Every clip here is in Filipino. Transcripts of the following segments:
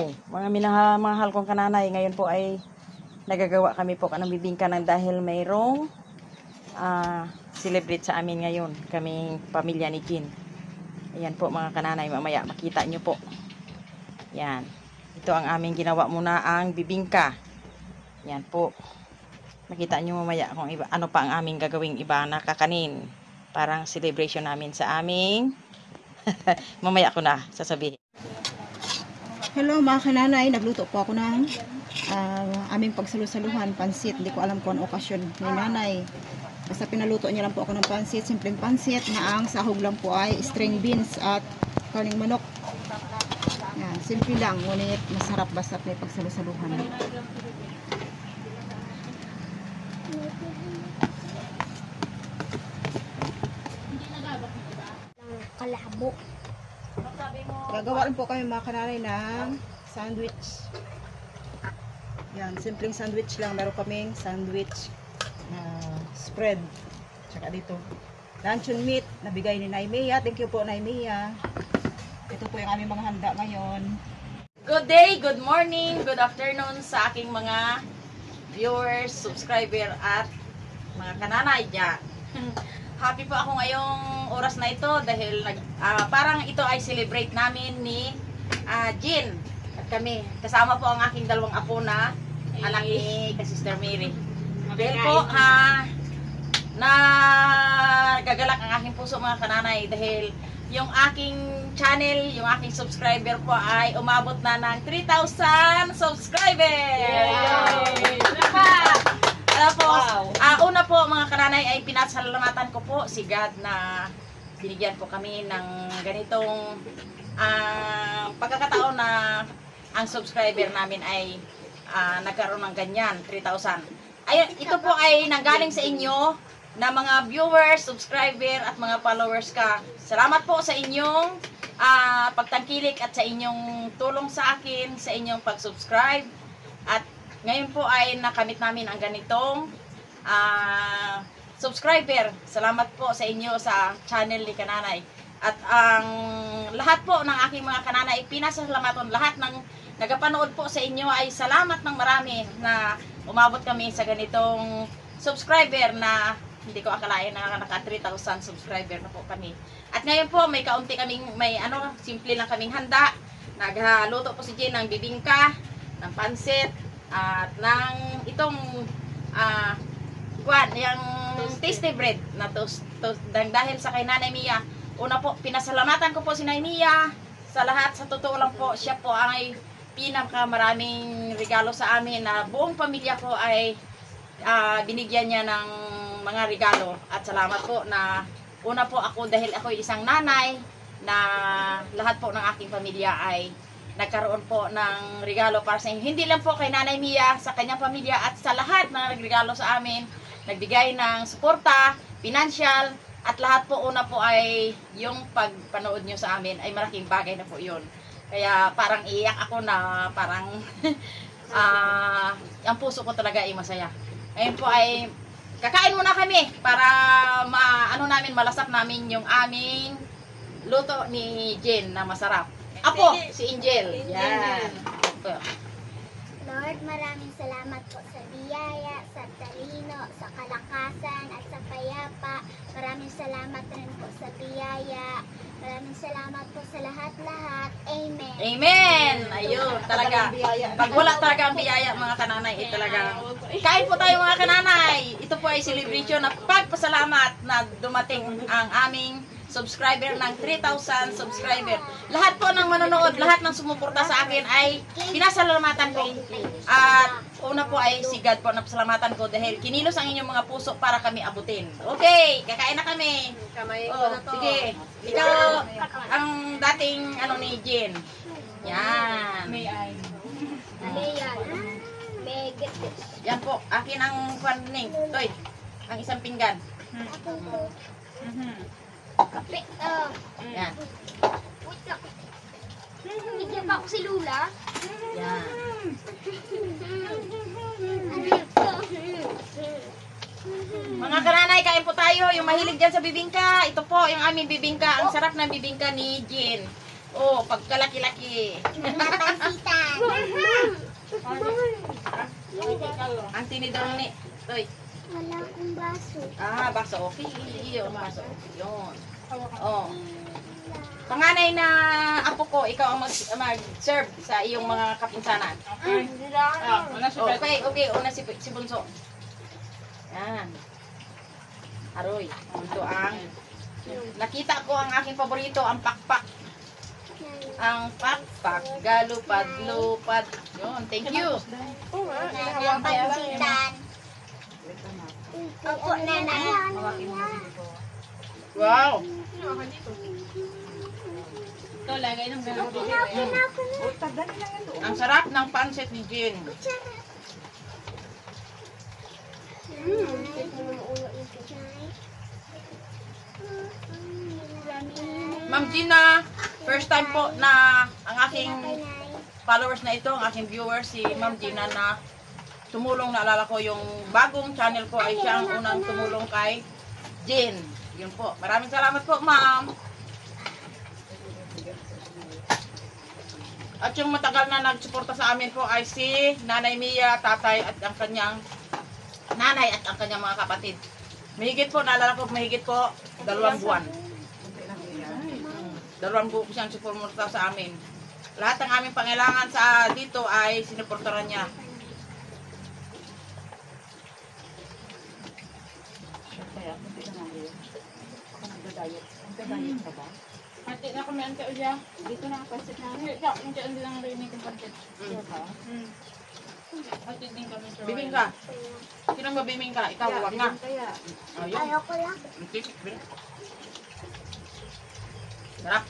kananay. Mga mahal kong kananay, ngayon po ay nagagawa kami po ng bibingka ng dahil mayroong celebrate sa amin ngayon, kaming pamilya ni Jean. Ayan po mga kananay, mamaya makita nyo po. Yan. Ito ang aming ginawa muna, ang bibingka. Yan po. Makita nyo mamaya kung iba, ano pa ang aming gagawing iba na kakanin. Parang celebration namin sa aming mamaya ko na sasabihin. Hello mga kananay, nagluto po ako ng aming pagsalusaluhan, pansit. Hindi ko alam kung ano okasyon ni nanay. Basta pinaluto niya lang po ako ng pansit, simpleng pansit na ang sahog lang po ay string beans at karning manok. Yan, simple lang, ngunit masarap basta may pagsalusaluhan. Kalabo. Gagawa rin po kami mga kananay ng sandwich. Yan, simpleng sandwich lang. Meron kaming sandwich spread. Tsaka dito, luncheon meat na bigay ni Naimia. Thank you po Naimia. Ito po yung aming mga handa ngayon. Good day, good morning, good afternoon sa aking mga viewers, subscriber at mga kananay dyan. Happy po ako ngayong oras na ito dahil parang ito ay celebrate namin ni Jean at kami. Kasama po ang aking dalawang apo na anak ni Sister Mary. Dahil po nagagalak ang aking puso mga kananay dahil yung aking channel, yung aking subscriber po ay umabot na ng 3,000 subscribers! Tapos, una po mga kananay ay pinasalamatan ko po si God na binigyan po kami ng ganitong pagkakataon na ang subscriber namin ay nagkaroon ng ganyan, 3,000. Ayun, ito po ay nanggaling sa inyo na mga viewers, subscriber at mga followers ka. Salamat po sa inyong pagtangkilik at sa inyong tulong sa akin, sa inyong pag-subscribe. At ngayon po ay nakamit namin ang ganitong subscriber. Salamat po sa inyo sa channel ni Kananay. At ang lahat po ng aking mga kananay, pinasalamatan lahat ng nagapanood po sa inyo ay salamat ng marami na umabot kami sa ganitong subscriber na hindi ko akalain na naka 3,000 subscriber na po kami. At ngayon po may kaunti kaming, simple lang kaming handa. Naghaluto po si Jean ng bibingka, ng pansit, at ng itong yung tasty bread na toast dahil sa kay Nanay Mia. Una po, pinasalamatan ko po si Nanay Mia sa lahat. Sa totoo lang po, siya po ay pinakamaraming regalo sa amin na buong pamilya ko ay binigyan niya ng mga regalo. At salamat po na una po ako dahil ako isang nanay na lahat po ng aking pamilya ay nagkaroon po ng regalo para sa inyo. Hindi lang po kay Nanay Mia, sa kanyang pamilya at sa lahat na nagregalo sa amin, nagbigay ng suporta, financial, at lahat po una po ay yung pagpanood nyo sa amin ay malaking bagay na po yun. Kaya parang iyak ako na parang ang puso ko talaga ay masaya. Ngayon po ay kakain muna kami para malasap namin yung aming luto ni Jean na masarap. Apo, si Angel. Yan. Lord, maraming salamat po sa biyaya, sa talino, sa kalakasan, at sa payapa. Maraming salamat rin po sa biyaya. Maraming salamat po sa lahat-lahat. Amen. Amen. Ayun, talaga. Pag wala talaga ang biyaya, mga kananay, talaga. Kain po tayo mga kananay. Ito po ay celebration na pagpasalamat na dumating ang aming subscriber ng 3,000 subscriber. Lahat po ng manonood, lahat ng sumuporta sa akin ay pinasalamatan ko. At una po ay si God po na pasalamatan ko dahil kinilos ang inyong mga puso para kami abutin. Okay, kakain na kami. Sige. Ikaw ang dating ni Jean. Yan. Yan po, akin ang kwaning. Toy, ang isang pinggan. Kape. Yan. Bigyan pa ako si Lula. Yan. Mga kananay, kain po tayo. Yung mahilig dyan sa bibingka. Ito po, yung aming bibingka. Ang sarap ng bibingka ni Jean. Oh, pagkalaki-laki. Matansitan. Ang tinidor ni... Toy. Wala akong baso. Ah, baso. Okay. Yun, baso. Yun. Oh. Panganay na apo ko, ikaw ang mag-serve sa iyong mga kapinsanan. Okay, okay. Una si Bunso. Yan. Aroy. Ito ang... Nakita ko ang aking paborito, ang pakpak. Ang pakpak. Galupad-lupad. Yun, thank you. Nanay, pansitan. Opo, nanay. Wow. Ang sarap ng pancit ni Jean. Ma'am Gina, first time po na ang aking followers na ito, ang aking viewers, si Ma'am Gina na tumulong, naalala ko yung bagong channel ko ay siya ang unang tumulong kay Jean. Yun po. Maraming salamat po, ma'am. At yung matagal na nagsuporta sa amin po ay si Nanay Mia, tatay at ang kanyang nanay at ang kanyang mga kapatid. Mahigit po, naalala ko, mahigit po 2 buwan. 2 buwan po siyang suporta sa amin. Lahat ng aming pangailangan sa dito ay sinuportaran niya. Ate na kami ante uya. Dito na ang pansit na. Ya, hindi andi lang rin yung pansit. Ate din kami sir. Bibing ka. Sino mabibing ka? Ikaw, huwag nga. Kaya. Ayun. Ayoko lang. Sarap.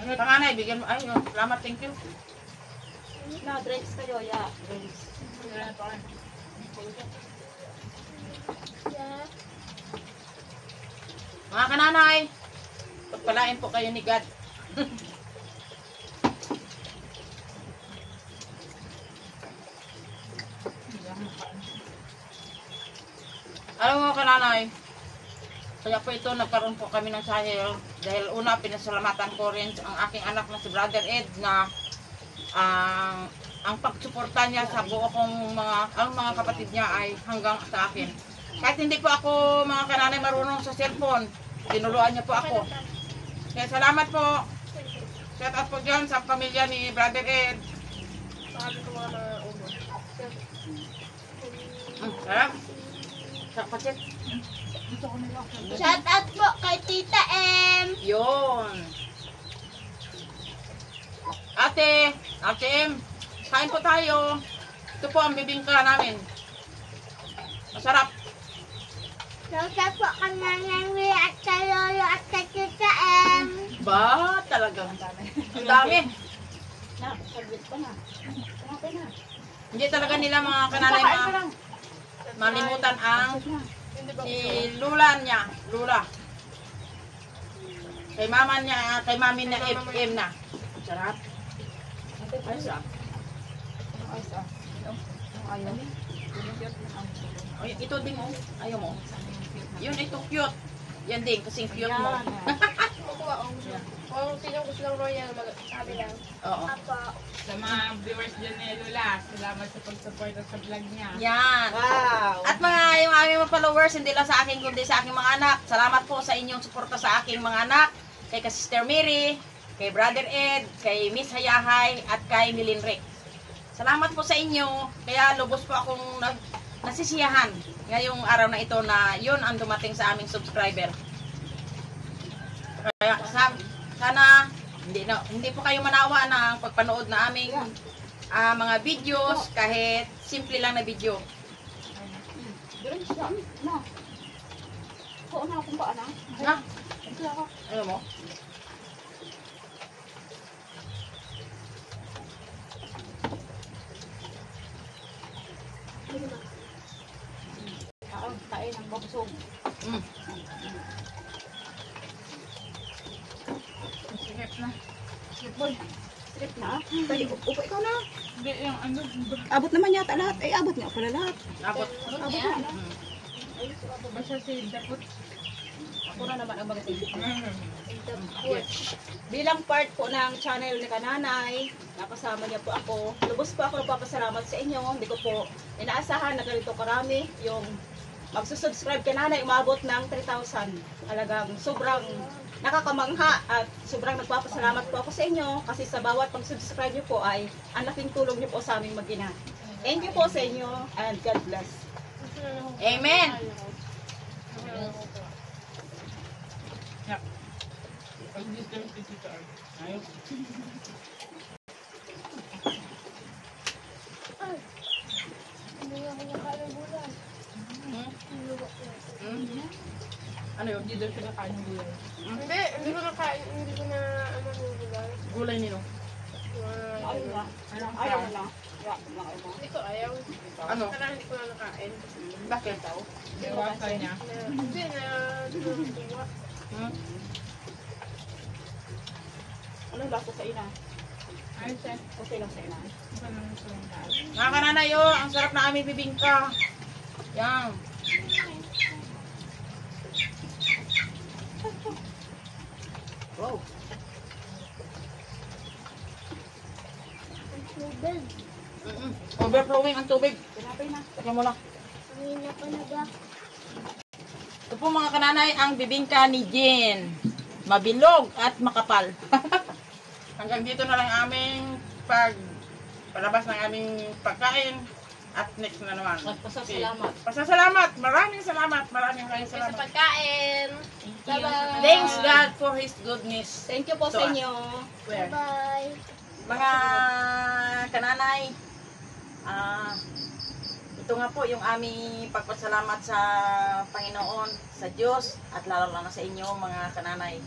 Panganay, bigyan mo. Ay, salamat, thank you. Na drinks kayo ya. Drinks. Mga kananay, pagpalain po kayo ni God. Alam mo kananay, kaya po ito nagkaroon po kami ng sahil dahil una pinasalamatan ko rin ang aking anak na si Brother Ed na ang pagsuporta niya sa buo kong mga kapatid niya ay hanggang sa akin. Kahit hindi po ako mga kananay marunong sa cellphone, tinuluan niya po ako. Kaya salamat po. Shout out po dyan sa pamilya ni Brother Ed. Sarap. Sarap pachet. Shout out po kay Tita M. Yun. Ate M, kain po tayo. Ito po ang bibingka namin. Masarap. Shout out po kay Nanay Mia at kay Lolo at kay Tita M. Ba, talagang ang dami. Na, sabit pa na. Okay na. Hindi talaga nila mga kananay malimutan ang si Lula niya. Lula. Kay mama niya, kay mami niya FM na. Sarap. Ay, sarap. Ayaw. Ay, ito din oh. Ayaw mo. Yun, ito cute. Yan din, kasing cute mo. Kung sino gusto ng royal, sabi lang. Oo. Apo. Sa mga viewers dyan ni Lola, salamat sa pag-support sa vlog niya. Yan. Wow. At yung aming mga followers, hindi lang sa akin, kundi sa aking mga anak. Salamat po sa inyong suporta sa aking mga anak. Kay Sister Mary, kay Brother Ed, kay Miss Hayahay, at kay Milinrick. Salamat po sa inyo. Kaya lubos po akong nasisiyahan ngayong araw na ito na yun ang dumating sa aming subscriber. Kaya sana hindi po kayo manawa ng pagpanood na aming mga videos, kahit simple lang na video. Drinks siya. Na. Kung na akong paan na. Ha? Ito ako. Ano mo? Kain ng babusog. Mm. Sikip na. Boy. Trip na. Pwede, upo ikaw na. Hindi, yung ano, Abot naman yata lahat. Ay, abot nga pala lahat. Abot. Abot na. Mm. basta si Dapot. Ako na naman ang magating. Bilang part po ng channel ni Kananay, nakasama niya po ako. Lubos po ako nagpapasalamat sa inyo. Hindi ko po inaasahan na ganito karami yung magsusubscribe kay Nanay, umabot ng 3,000. Talagang sobrang nakakamangha at sobrang nagpapasalamat po ako sa inyo kasi sa bawat pag-subscribe niyo po ay ang laking tulong niyo po sa aming mag-ina. Thank you po sa inyo and God bless. Amen. Pag dito yung tito Art. Ayos. Ano yun? Hindi daw siya nakain ng gulay. Hindi ko nakain, hindi ko na ano yung gulay. Gulay nino. Ayaw na. Anong Ayaw plan? na. Hindi ko ayaw. Ano? Kaya hindi ko na nakain. Bakit? Iwasan niya. Hindi na tuwa. Ano lasa sa ina? Ayos eh. Okay lang sa ina. Iba naman sa mga taas. Mga kananay, oh, ang sarap na aming bibingka. Yan. Wow. Tubig. Overflowing ang tubig. Tinapay na. Teka mo lang. Ang hina pa na ba? Ito po mga kananay, ang bibingka ni Jen. Mabilog at makapal. Hanggang dito na lang aming palabas ng aming pagkain. At next na naman. Pasasalamat. Pasasalamat. Maraming salamat. Maraming Sa salamat. pagkain. Bye-bye. Thanks God for His goodness. Thank you po sa inyo. Where? Bye. Mga kananay, ito nga po yung aming pagpasalamat sa Panginoon, sa Diyos, at lalo na sa inyo mga kananay.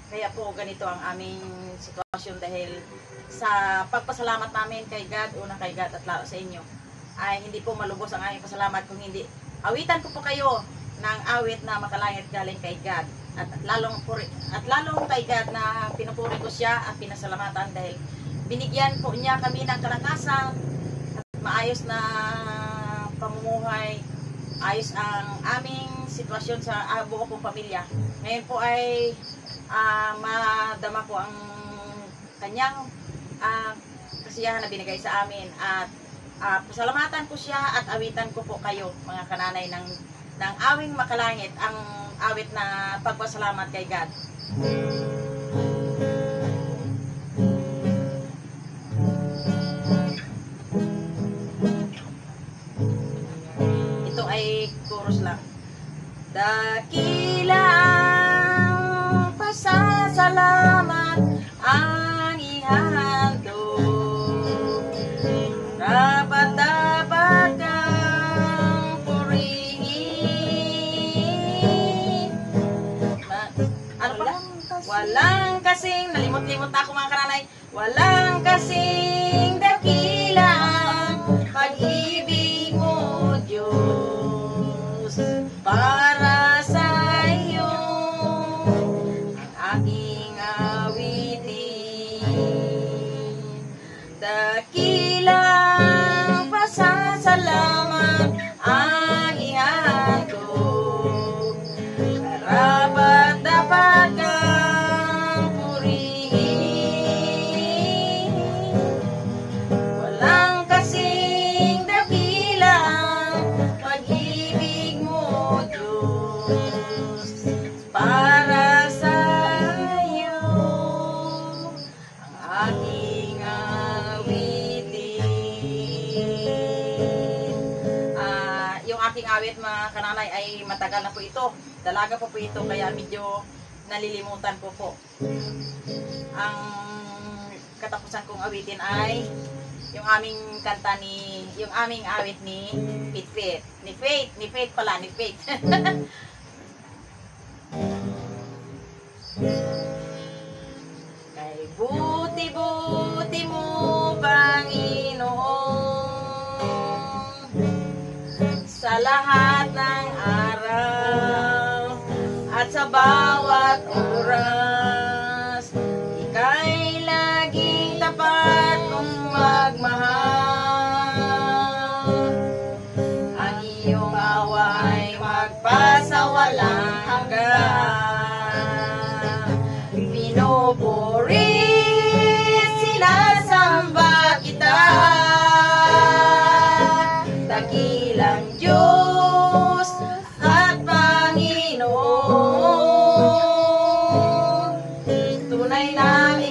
Kaya po ganito ang aming sitwasyon dahil sa pagpasalamat namin kay God, una kay God at lalo sa inyo, ay hindi po malubos ang aming pasalamat kung hindi awitan ko po kayo ng awit na makalangit galing kay God. At lalong kay God na pinupuri ko siya at pinasalamatan dahil binigyan po niya kami ng kalakasan at maayos na pamumuhay, ayos ang aming sitwasyon sa buo kong pamilya. Ngayon po ay madama ko ang kanyang kasiyahan na binigay sa amin at pasalamatan ko siya at awitan ko po kayo mga kananay ng awing makalangit, ang awit na pagpasalamat kay God. Ito ay chorus lang. Dakilang pasasalamat ang ihahandog. Dapat kang purihin. Ano pa? Walang kasing, nalimot-limot na ako mga kananay. Walang kasing dakila ang pag-ibig mo, Diyos. Para sa iyo ang aking awitin. Dakilang pasasalamat ang ihahandog. Karapat dapat kang purihin. Walang kasing dakilang pag-ibig mo, Diyos. Para sa iyo ang aking awitin. Yung aking awit mga kananay ay matagal na po ito. Dalaga po ito kaya medyo nalilimutan ko po. Ang katapusan kong awitin ay yung aming kanta yung aming awit ni Faith. Ni Faith pala. Kay buti-buti mo, Panginoon, sa lahat ng araw at sa bawat oras. Ika'y laging tapat kong magmahal. Ang iyong awa ay magpasawalang hanggan.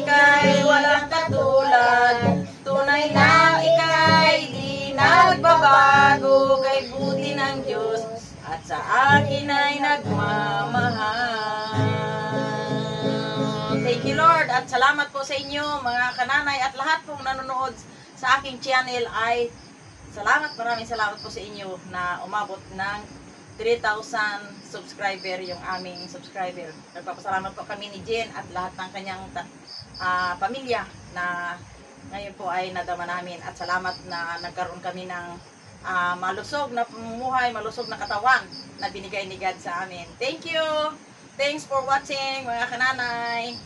ika'y walang katulad. Tunay na ika'y di nagbabago. Kay buti ng Diyos at sa akin ay nagmamahal. Thank you, Lord. At salamat po sa inyo, mga kananay, at lahat pong nanonood sa aking channel ay salamat, maraming salamat po sa inyo na umabot ng 3,000 subscriber yung aming subscriber. Nagpapasalamat po kami ni Jen at lahat ng kanyang pamilya na ngayon po ay nadama namin. At salamat na nagkaroon kami ng malusog na pamumuhay, malusog na katawan na binigay ni God sa amin. Thank you! Thanks for watching, mga kananay!